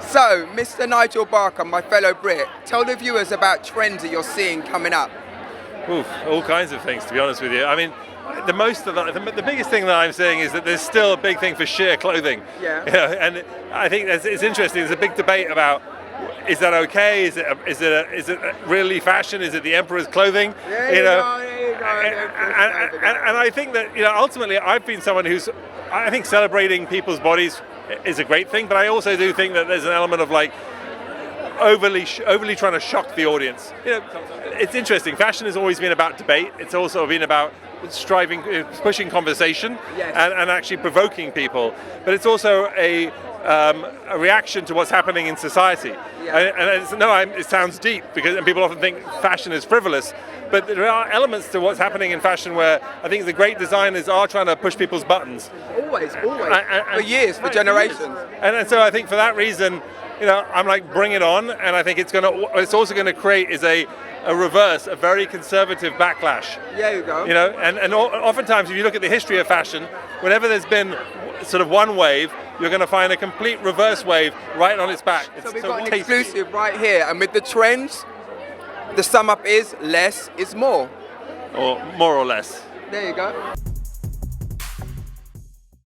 So, Mr. Nigel Barker, my fellow Brit, tell the viewers about trends that you're seeing coming up. Oof, all kinds of things, to be honest with you. I mean, the biggest thing that I'm seeing is that there's still a big thing for sheer clothing. Yeah. You know, and I think it's interesting. There's a big debate about, is that okay? Is it really fashion? Is it the emperor's clothing? There you go. And I think that, you know, ultimately I've been someone who's, I think celebrating people's bodies is a great thing, but I also do think that there's an element of like overly trying to shock the audience. You know, it's interesting. Fashion has always been about debate. It's also been about striving, pushing conversation, yes, and actually provoking people. But it's also a reaction to what's happening in society. Yeah. It sounds deep and people often think fashion is frivolous. But there are elements to what's happening in fashion where I think the great designers are trying to push people's buttons. Always. For years, for generations. And so I think for that reason, you know, I'm like, bring it on. And I think it's also going to create is a reverse, a very conservative backlash. There you go. You know, and oftentimes if you look at the history of fashion, whenever there's been sort of one wave, you're going to find a complete reverse wave right on its back. So we've got an exclusive right here, and with the trends, the sum up is less is more. Or more or less. There you go.